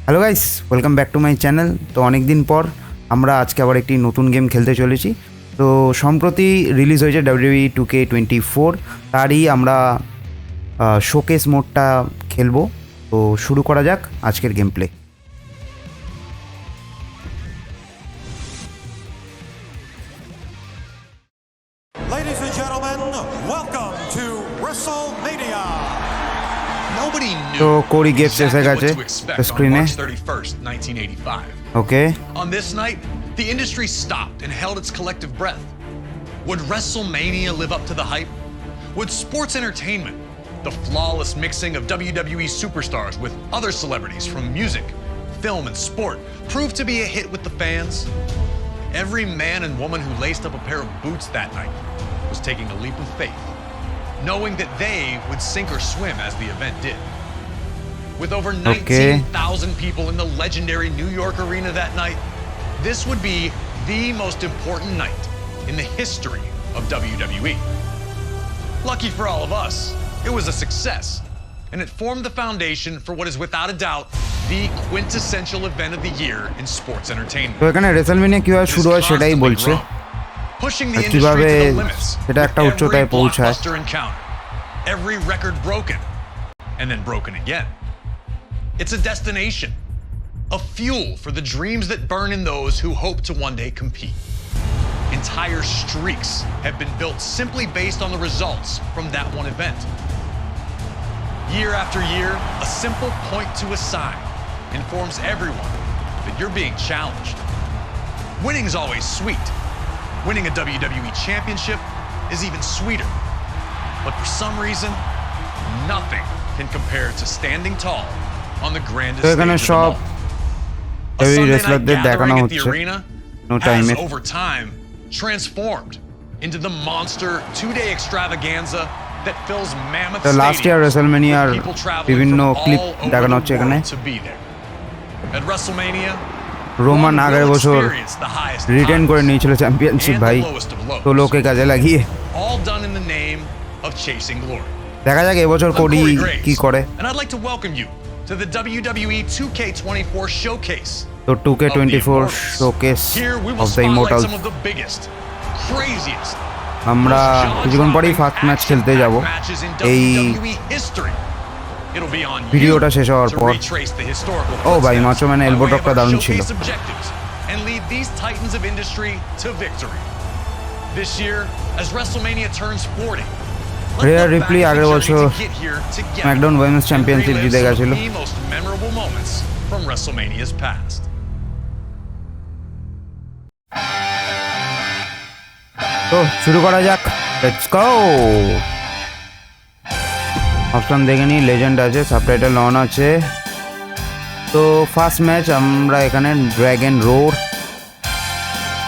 Hello guys, welcome back to my channel. তো অনেক দিন পর আমরা আজকে আবার একটি নতুন গেম খেলতে চলেছি। তো সম্প্রতি রিলিজ হয়েছে WWE 2K24, তারই আমরা শোকেস মোডটা খেলবো। তো শুরু করা যাক আজকের game play. Ladies and gentlemen, welcome to WrestleMania. Nobody knew তো কোরি গেটস এসে exactly গেছে what to expect on স্ক্রিনে। March 31st, 1985. Okay, On this night, the industry stopped and held its collective breath. Would WrestleMania live up to the hype? Would sports entertainment, the flawless mixing of WWE superstars with other celebrities from music, film, and sport, prove to be a hit with the fans? Every man and woman who laced up a pair of boots that night was taking a leap of faith, knowing that they would sink or swim as the event did. With over 19,000 people in the legendary New York arena that night, this would be the most important night in the history of WWE. Lucky for all of us, it was a success, and it formed the foundation for what is without a doubt the quintessential event of the year in sports entertainment. তো এখানে রেসলমেনিয়া কিভাবে শুরু হয় সেটাই বলছে, Pushing the R industry কিভাবে to the limits, সেটা একটা with উচ্চতায় every পৌঁছায়। blockbuster encounter, every record broken, and then broken again. It's a destination, a fuel for the dreams that burn in those who hope to one day compete. Entire streaks have been built simply based on the results from that one event. Year after year, a simple point to a sign informs everyone that you're being challenged. Winning's always sweet. Winning a WWE Championship is even sweeter. But for some reason, nothing can compare to standing tall on the grandest তো stage এখানে of them সব all. A heavy Sunday night রেসলারদের দেখানো gathering at the হচ্ছে arena no has টাইমে। over time transformed into the monster two-day extravaganza that fills mammoth তো last year stadiums রেসলমেনিয়ার with people traveling বিভিন্ন from clip all over দেখানো the হচ্ছে এখানে। world to be there. At WrestleMania, Roman one আগের will বছর experience the highest written করে highs নিয়েছিল championship and ভাই, the lowest of lows, তো লোকে কাজে লাগিয়ে all done in the name of chasing glory. দেখা যাক এবছর I'm কোরি Corey Graves, কি করে। and I'd like to welcome you to the WWE 2K24 showcase. তো 2K24 showcase Here we of will the spotlight immortals. some of the biggest, craziest, আমরা most কিছুক্ষণ পরেই jaw-dropping, first match খেলতে যাব action-packed matches in এই WWE history. It'll be on you ভিডিওটা শেষ হওয়ার to পর। retrace the historical ও ভাই, footsteps মাচো ম্যানের by elbow way of ড্রপটা our দারুণ ছিল। showcase objectives and lead these titans of industry to victory. This year, as WrestleMania turns 40, let's Rhea look back Ripley at the আগের journey বছর to get here together SmackDown women's and championship relive জিতে some of গেছিল। the most memorable moments from WrestleMania's past. তো শুরু করা যাক, let's go. Option দেখে নিই, লেজেন্ড আছে, সাবটাইটেল অন আছে। তো ফার্স্ট ম্যাচ আমরা এখানে ড্র্যাগন রোর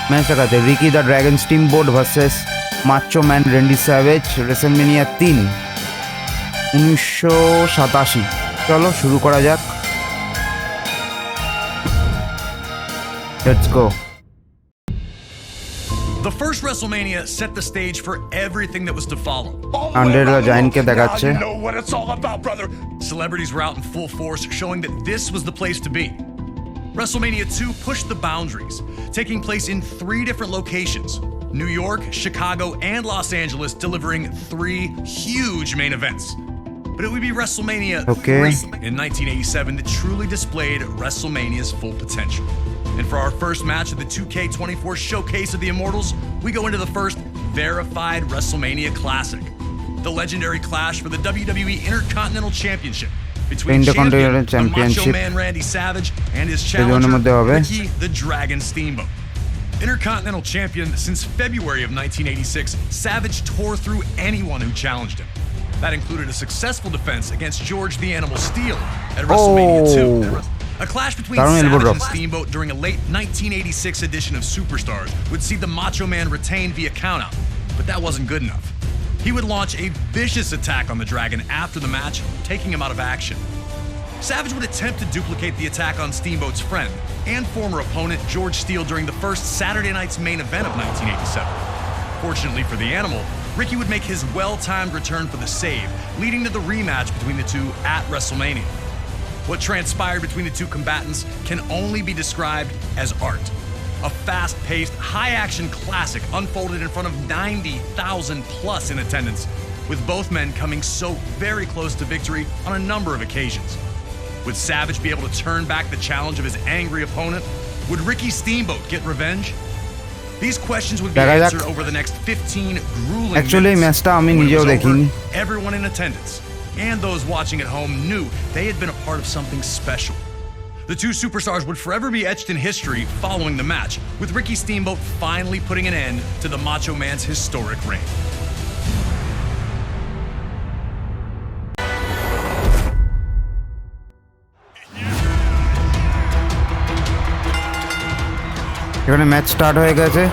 ম্যাচটা কাছে Ricky the dragon steamboat versus macho man Randy savage, রেসলমেনিয়া 3, 1987। চলো শুরু করা যাক, let's go. The first WrestleMania set the stage for everything that was to follow. Andrey জায়েন্টকে দেখাচ্ছে। You know what it's all about, brother. Celebrities were out in full force, showing that this was the place to be. WrestleMania 2 pushed the boundaries, taking place in 3 different locations: New York, Chicago, and Los Angeles, delivering 3 huge main events. But it would be WrestleMania 3 in 1987 that truly displayed WrestleMania's full potential. And for our first match of the 2K24 Showcase of the Immortals, we go into the first verified WrestleMania Classic, the legendary clash for the WWE Intercontinental Championship between Intercontinental champion, the Macho Championship Man Randy Savage and his মধ্যে challenger, হবে। Ricky the Dragon Steamboat. Intercontinental Champion since February of 1986, Savage tore through anyone who challenged him. That included a successful defense against George the Animal Steele at WrestleMania 2. A clash between Savage and Steamboat during a late 1986 edition of Superstars would see the Macho Man retain via countout, but that wasn't good enough. He would launch a vicious attack on the Dragon after the match, taking him out of action. Savage would attempt to duplicate the attack on Steamboat's friend and former opponent George Steele during the first Saturday night's main event of 1987. Fortunately for the Animal, Ricky would make his well-timed return for the save, leading to the rematch between the two at WrestleMania. What transpired between the two combatants can only be described as art. A fast-paced, high-action classic unfolded in front of 90,000 plus in attendance, with both men coming so very close to victory on a number of occasions. Would Savage be able to turn back the challenge of his angry opponent? Would Ricky Steamboat get revenge? These questions would be answered over the next 15 grueling minutes. When it was over, everyone in attendance and those watching at home knew they had been a part of something special. The two superstars would forever be etched in history following the match, with Ricky Steamboat finally putting an end to the Macho Man's historic reign. এখানে match start হয়ে গেছে।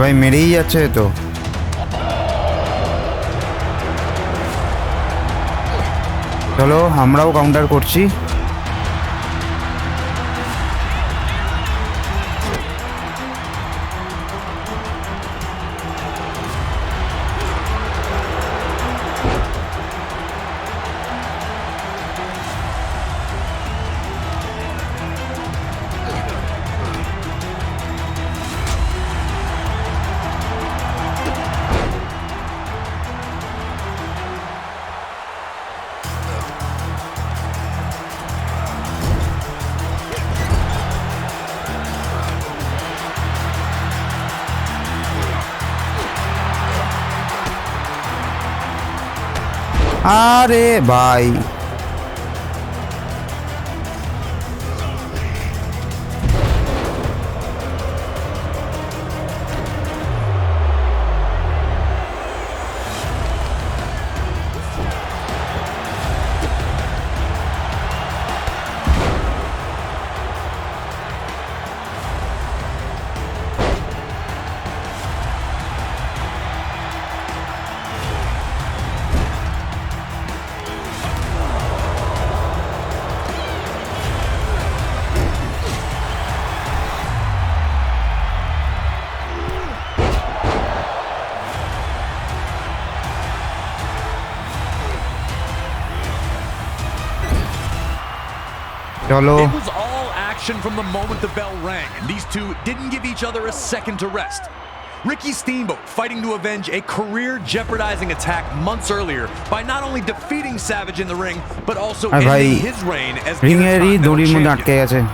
ভাই মেরেই যাচ্ছে তো। চলো আমরাও counter করছি। আরে ভাই চলো। It was all action from the moment the bell rang, and these two didn't give each other a second to rest. Ricky Steamboat fighting to avenge a career-jeopardizing attack months earlier by not only defeating Savage in the ring, but also ending his reign as the Intercontinental champion.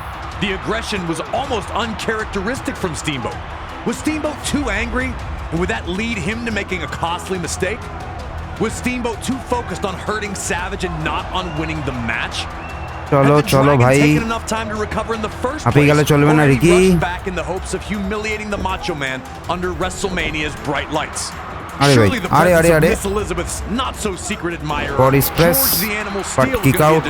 The aggression was almost uncharacteristic from Steamboat. Was Steamboat too angry, and would that lead him to making a costly mistake? Was Steamboat too focused on hurting Savage and not on winning the match? চলো চলো ভাই আপনি গেলে চলবে না Ricky. আরে ভাই আরে আরে আরে বডি স্প্রেস বাট কিক আউট।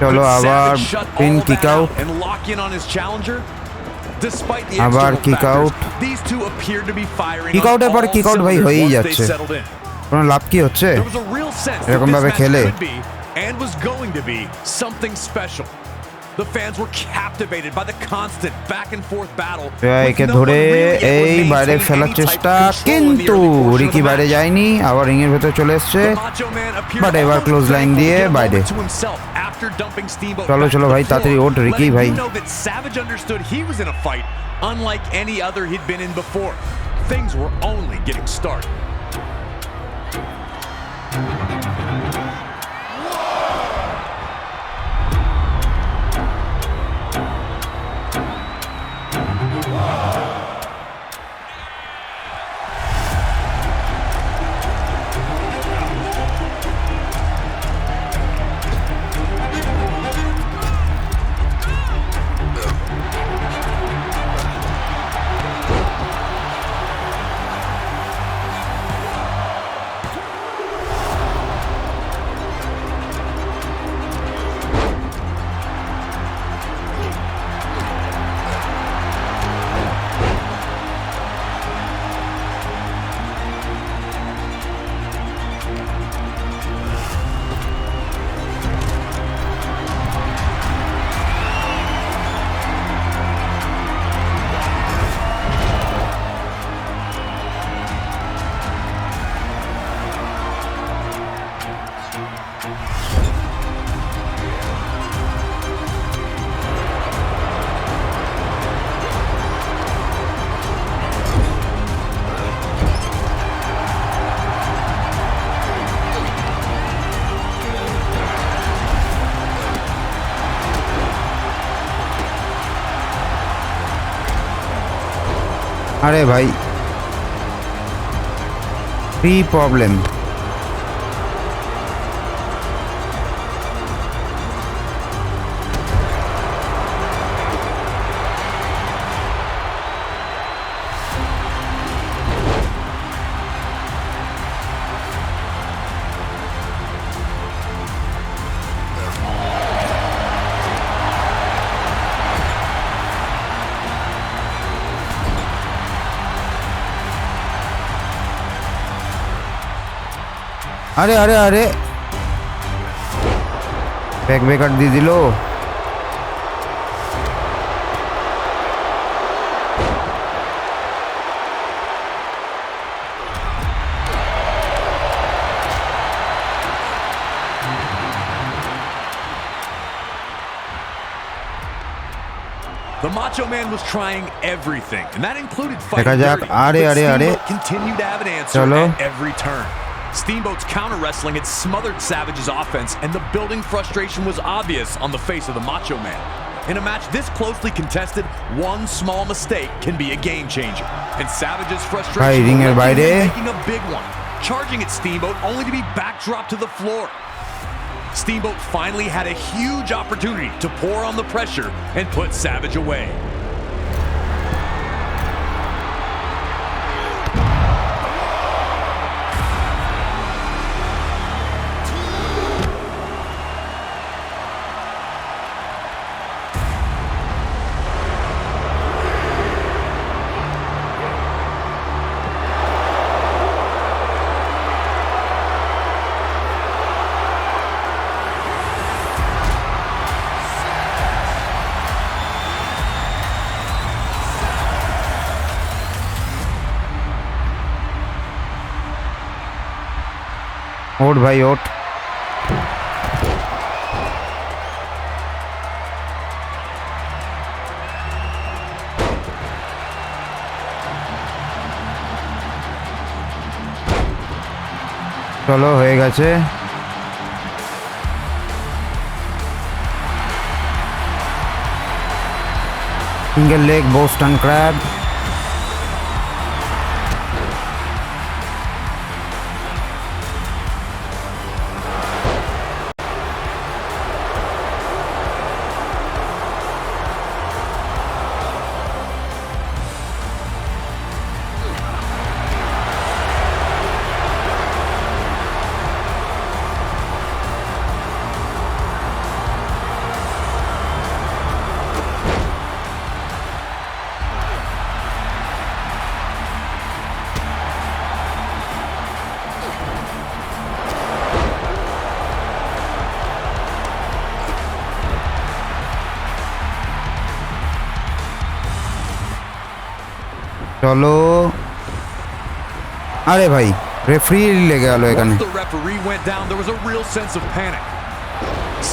চলো আবার পিন কিক আউট আবার কিক আউট কিক আউটের পর কিক আউট ভাই হয়েই যাচ্ছে। কোনো লাভ কি হচ্ছে এরকম ভাবে খেলে? And was going to be something special. The fans were captivated by the constant back and forth battle. একে ধরে এই বাইরে ফেলার চেষ্টা, কিন্তু রিকি বাইরে যায়নি, আবার রিং এর ভেতরে চলে এসেছে, বাট এবার ক্লোজ লাইন দিয়ে বাইরে। চলো চলো ভাই তাড়াতাড়ি ওঠ রিকি ভাই। Savage understood he was in a fight unlike any other he'd been in before. Things were only getting started. আরে ভাই ফ্রি প্রবলেম। আরে আরে আরে ব্যাক ব্রেকার দিয়ে দিল। The Macho Man was trying everything, and that included দেখা fighting যাক। dirty, আরে but আরে আরে Steamboat continued to have an answer চলো। at every turn. Steamboat's counter wrestling had smothered Savage's offense, and the building frustration was obvious on the face of the Macho Man. In a match this closely contested, one small mistake can be a game changer. And Savage's frustration ring এর led to বাইরে। him making a big one, charging at Steamboat only to be backdropped to the floor. Steamboat finally had a huge opportunity to pour on the pressure and put Savage away. ওঠ ভাই ওঠ। চলো হয়ে গেছে। Single leg Boston crab. চলো। আরে ভাই referee লেগে গেল এখানে। Once the referee went down, there was a real sense of panic.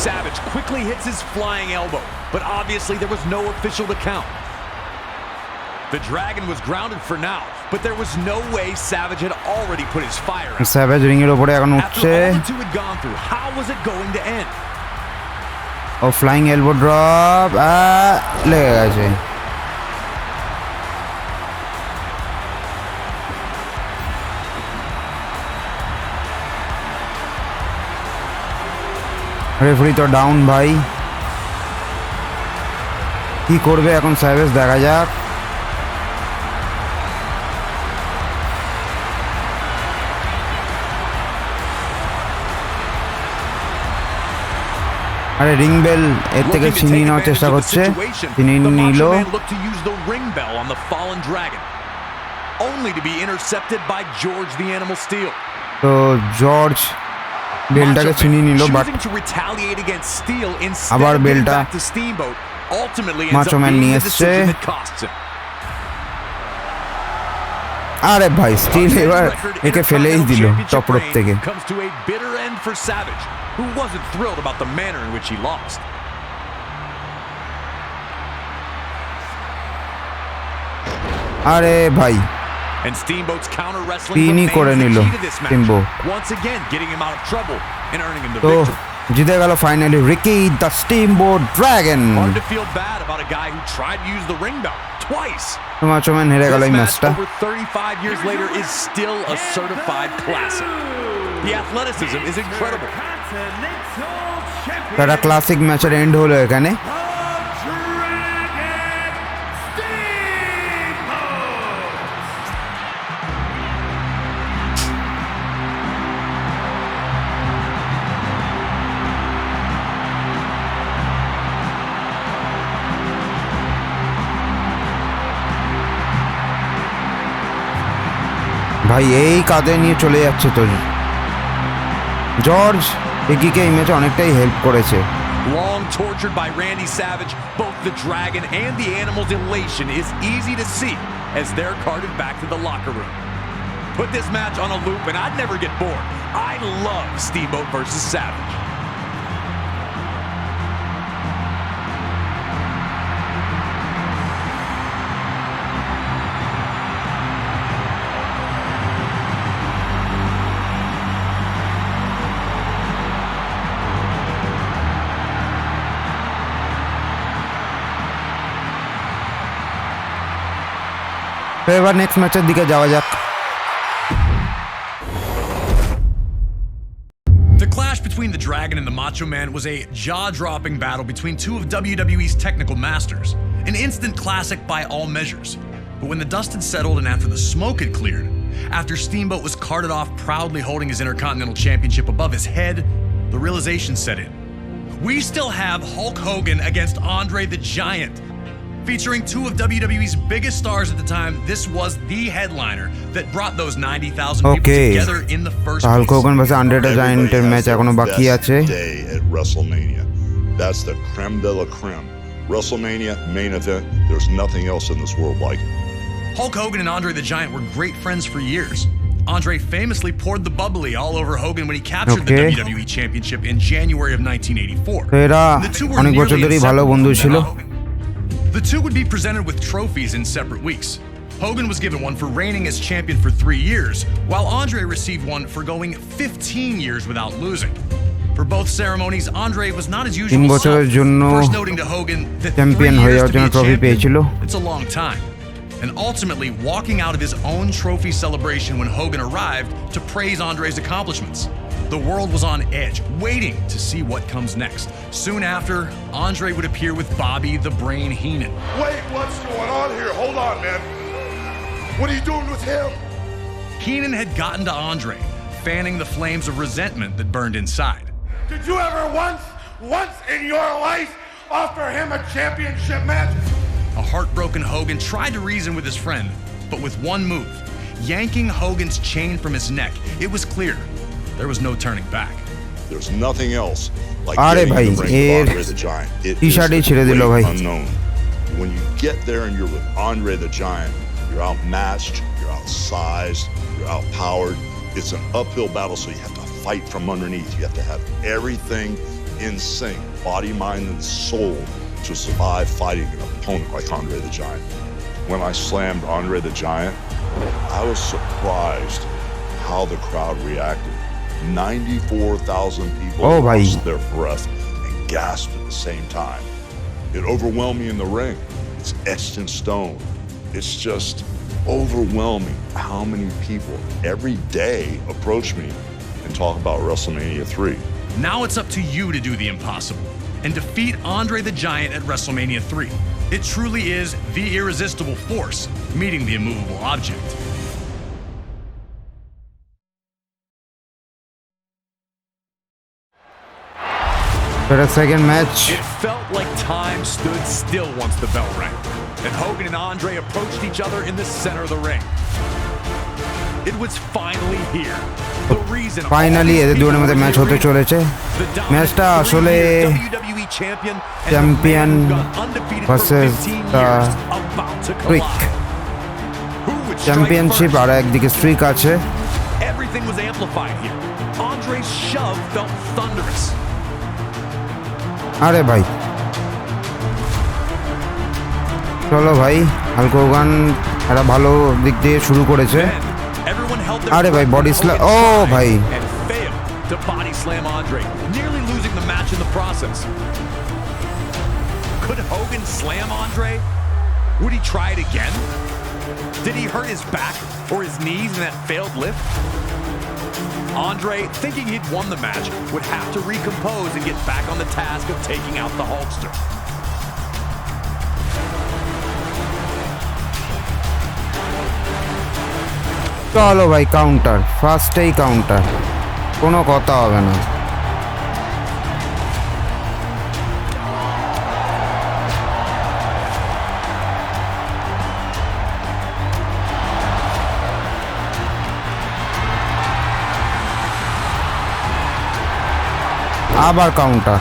Savage quickly hits his flying elbow, but obviously there was no official to count. The Dragon was grounded for now, but there was no way Savage had already put his fire out. Savage ring এর উপরে এখন After উঠছে। all the two had gone through, how was it going to end? ও flying elbow drop লেগে গেছে। Referee তো down ভাই, কি করবে এখন স্যাভেজ দেখা যাক। আরে রিং বেল এর থেকে Looking to ছিনিয়ে take নেওয়ার চেষ্টা advantage of the করছে, situation, ছিনিয়ে the নিল। Macho Man looked to use the ring bell on the fallen Dragon, only to be intercepted by George the Animal Steel. তো George বেলটাকে ছিনিয়ে নিল, but Choosing to retaliate against Steel instead আবার of getting বেলটা back to Steamboat ultimately ends Macho up Man being নিয়ে the এসছে। decision that costs him. আরে ভাই still এবার একে ফেলেই দিল টপ রোপ থেকে। Comes to a bitter end for Savage, who wasn't thrilled about the manner in which he lost. আরে ভাই And Steamboat's counter wrestling তিনি remains করে the নিল key to this match, Steamboat। once again getting him out of trouble and earning him the তো victory. জিতে গেল finally Ricky the steamboat dragon. Hard to feel bad about a guy who tried to use the ring bell, twice. Macho man হেরে গেল এই This match ম্যাচটা। over 35 years later is still a certified classic. The athleticism is incredible. একটা classic ম্যাচের and হলো এখানে। ভাই এই কাঁধে নিয়ে চলে যাচ্ছে তো জর্জ এগিকে এই ম্যাচে অনেকটাই হেল্প করেছে। Long tortured by Randy Savage, both the Dragon and the Animal's elation is easy to see as they're carted back to the locker room. Put this match on a loop and I'd never get bored. I love Steamboat versus Savage. তো এবার next ম্যাচের দিকে যাওয়া যাক। The clash between the Dragon and the Macho Man was a jaw-dropping battle between two of WWE's technical masters, an instant classic by all measures. But when the dust had settled and after the smoke had cleared, after Steamboat was carted off proudly holding his Intercontinental Championship above his head, the realization set in. We still have Hulk Hogan against Andrey the Giant. Featuring two of WWE's biggest stars at the time, this was the headliner that brought those 90,000 people together in the first place. Hulk Hogan versus Andrey the Giant এর match এখনো বাকি আছে। Day at WrestleMania. That's the creme de la creme. WrestleMania main event. There's nothing else in this world like it. Hulk Hogan and Andrey the Giant were great friends for years. Andrey famously poured the bubbly all over Hogan when he captured the WWE Championship in January of 1984. এরা অনেক বছর ধরেই ভালো বন্ধু ছিল। The two would be presented with trophies in separate weeks. Hogan was given one for reigning as champion for 3 years, while Andrey received one for going 15 years without losing. For both ceremonies, Andrey was not as usual self, first noting to Hogan that 3 years to be a champion, it's a long time. And ultimately walking out of his own trophy celebration when Hogan arrived to praise Andrey's accomplishments. The world was on edge, waiting to see what comes next. Soon after, Andrey would appear with Bobby the Brain Heenan. Wait, what's going on here? Hold on, man. What are you doing with him? Heenan had gotten to Andrey, fanning the flames of resentment that burned inside. Did you ever once in your life offer him a championship match? A heartbroken Hogan tried to reason with his friend, but with one move, yanking Hogan's chain from his neck, it was clear there was no turning back. There's nothing else like getting in the ring with Andrey the Giant. It is the great unknown. When you get there and you're with Andrey the Giant, you're outmatched, you're outsized, you're outpowered. It's an uphill battle, so you have to fight from underneath. You have to have everything in sync, body, mind, and soul, to survive fighting an opponent like Andrey the Giant. When I slammed Andrey the Giant, I was surprised how the crowd reacted. 94,000 people lost their breath and gasped at the same time. It overwhelmed me in the ring. It's etched in stone. It's just overwhelming how many people every day approach me and talk about WrestleMania 3. Now it's up to you to do the impossible and defeat Andrey the Giant at WrestleMania 3. It truly is the irresistible force meeting the immovable object. For a second match. It felt like time stood still once the bell rang, and Hogan and Andrey approached each other in the center of the ring. It was finally here. The reason finally এদের দুজনের মধ্যে match হতে চলেছে। ম্যাচটা আসলে champion versus Streak, championship আর একদিকে Streak আছে। Everything was amplified here. Andrey's shove felt thunderous. আরে ভাই চলো ভাই, হাল্ক হোগান একটা ভালো দিক দিয়ে শুরু করেছে। আরে ভাই বডি স্ল্যাম, ও ভাই to body slam Andrey, nearly losing the match in the process. Could Hogan slam Andrey? Would he try it again? Did he hurt his back or his knees in that failed lift? Andrey, thinking he'd won the match, would have to recompose and get back on the task of taking out the Hulkster. চলো ভাই counter, ফার্স্টেই counter, কোনো কথা হবে না। আবার counter.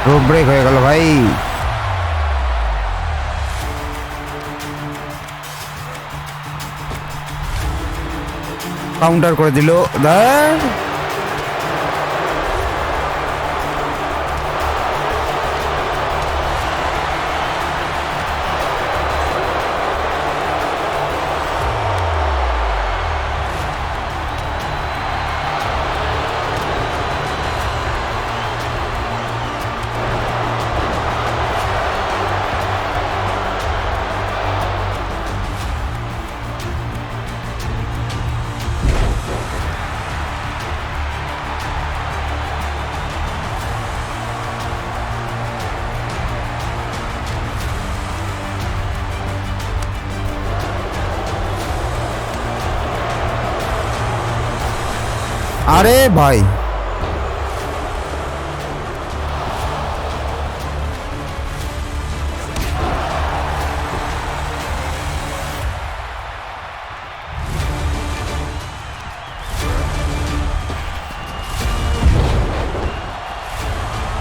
Road break হয়ে গেল ভাই। কাউন্টার করে দিল। আরে ভাই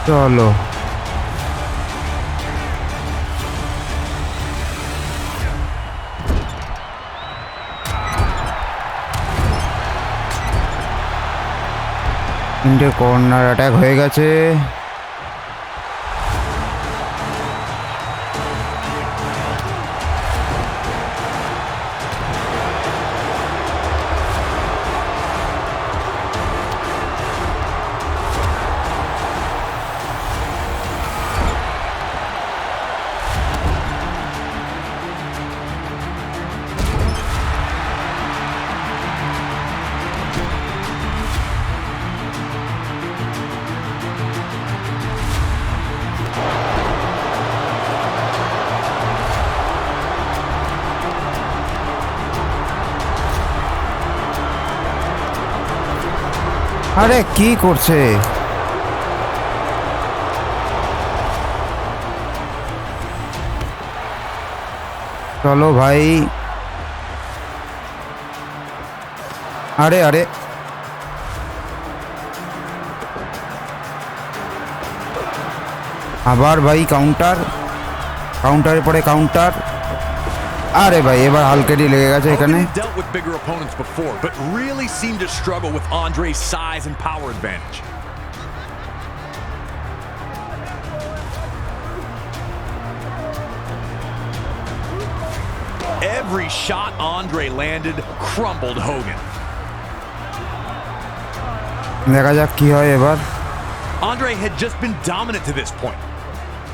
চলো তিনটে কর্নার অ্যাটাক হয়ে গেছে। আরে কি করছে? চলো ভাই। আরে আরে আবার ভাই কাউন্টার, কাউন্টারের পরে কাউন্টার। আরে ভাই এবার হালকেরই লেগে গেছে এখানে। Dealt with bigger opponents before, but really seemed to struggle with Andrey's size and power advantage. Every shot Andrey landed crumbled Hogan. দেখা যাক কি হয় এবার। Andrey had just been dominant to this point,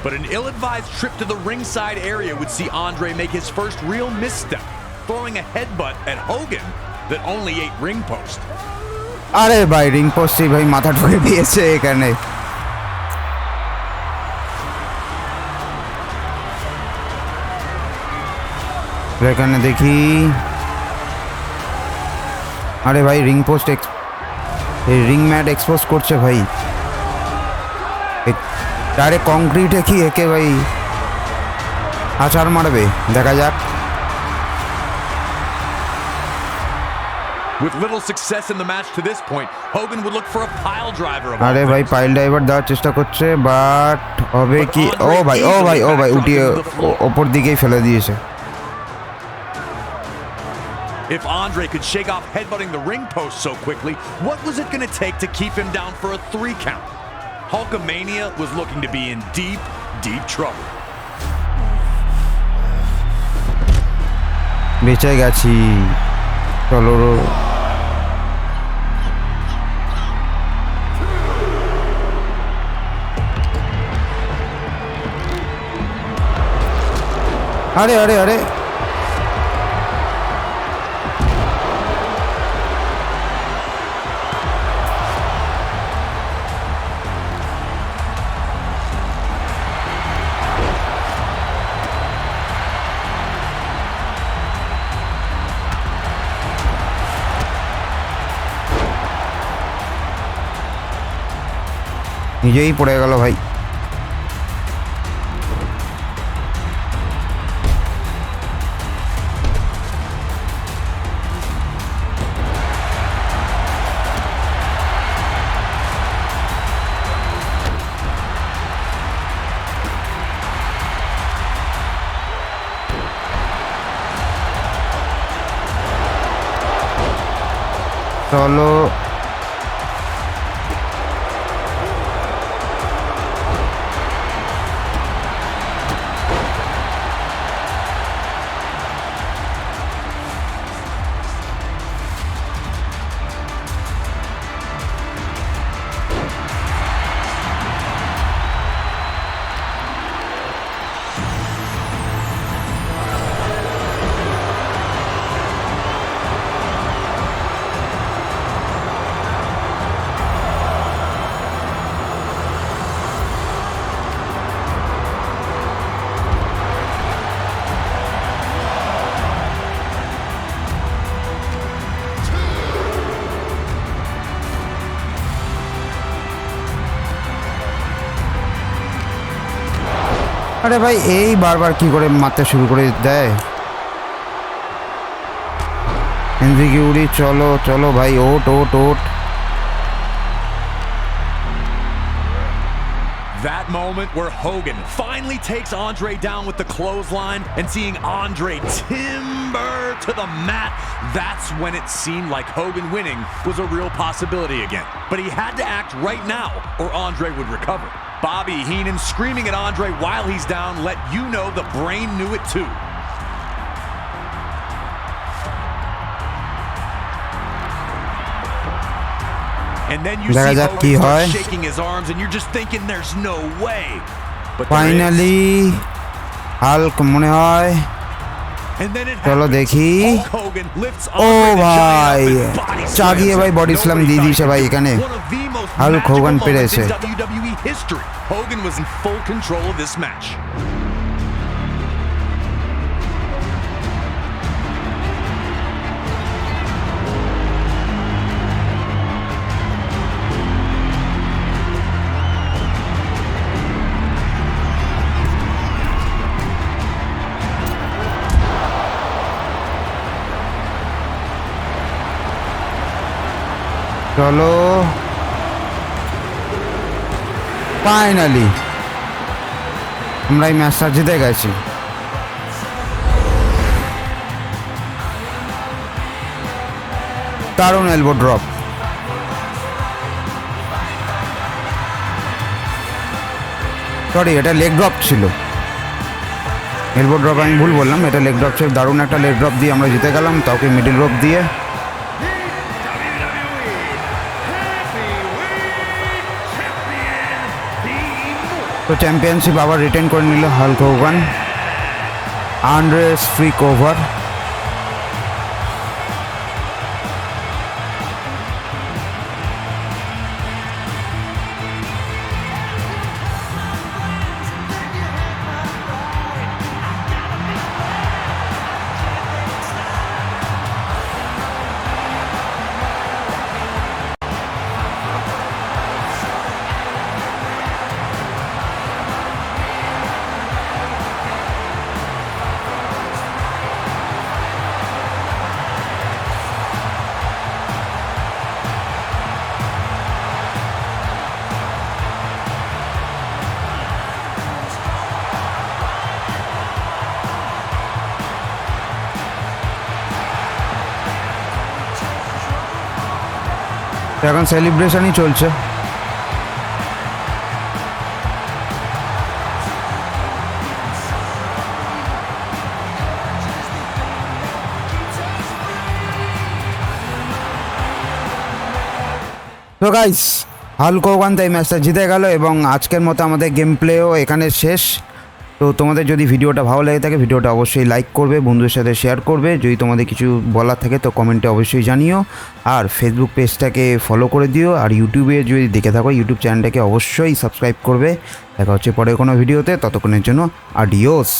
but an ill-advised trip to the ringside area would see Andrey make his first real misstep, throwing a headbutt at Hogan that only ate ring post. আরে ভাই ring পোস্টে ভাই মাথা ঢুকে দিয়েছে এখানে। এখানে দেখি, আরে ভাই রিং পোস্ট এই রিং ম্যাট এক্সপোজ করছে ভাই, ডাইরেক্ট কংক্রিটে কি একে ভাই আছাড় মারবে, দেখা যাক। With little success in the match to this point, Hogan would look for a pile driver. আরে ভাই পাইল ড্রাইভার দেওয়ার চেষ্টা করছে, বাট হবে কি? ও ভাই উঠিয়ে ওপর দিকেই ফেলে দিয়েছে। If Andrey could shake off headbutting the ring post so quickly, what was it going to take to keep him down for a 3 count? Hulkamania was looking to be in deep, deep trouble. বেঁচে গেছি, চলো। আরে আরে আরে নিজেই পড়ে গেল ভাই। চলো আরে ভাই এই বারবার কি করে মারতে শুরু করে দেয়। এনজিকিউরি চলো চলো ভাই, ওট ওট ওট। That moment where Hogan finally takes Andrey down with the clothesline and seeing Andrey timber to the mat, that's when it seemed like Hogan winning was a real possibility again. But he had to act right now or Andrey would recover. Bobby Heenan screaming at Andrey while he's down let you know the brain knew it too. And then you see Hogan start shaking his arms and you're just thinking there's no way. But finally Hulk মনে হয়, চলো দেখি। ও ভাই চাগিয়ে ভাই body slam দিয়ে দিয়েছে ভাই এখানে। হাল্ক হোগান পেরেছে। WWE history. Hogan was in full control of this match. চলো ফাইনালি আমরা এই ম্যাচটা জিতে গেছি। দারুণ এলবো ড্রপ। সরি এটা লেগ ড্রপ ছিল। এলবো ড্রপ আমি ভুল বললাম, এটা লেগ ড্রপ ছিল। দারুণ একটা লেগ ড্রপ দিয়ে আমরা জিতে গেলাম, তাওকে মিডল রোপ দিয়ে। তো চ্যাম্পিয়নশিপ আবার রিটেন করে নিল Hulk Hogan. Andrés free cover. এখন সেলিব্রেশনই চলছে। তো গাইস, হাল্ক হোগান তাই ম্যাচটা জিতে গেল এবং আজকের মতো আমাদের গেম প্লেও এখানে শেষ। তো তোমাদের যদি ভিডিওটা ভালো লেগে থাকে ভিডিওটা অবশ্যই লাইক করবে, বন্ধুদের সাথে শেয়ার করবে। যদি তোমাদের কিছু বলার থাকে তো কমেন্টে অবশ্যই জানিও। আর ফেসবুক পেজটাকে ফলো করে দিও। আর ইউটিউবে যদি দেখে থাকো ইউটিউব চ্যানেলটাকে অবশ্যই সাবস্ক্রাইব করবে। দেখা হচ্ছে পরে কোনো ভিডিওতে, ততক্ষণের জন্য আডিওস।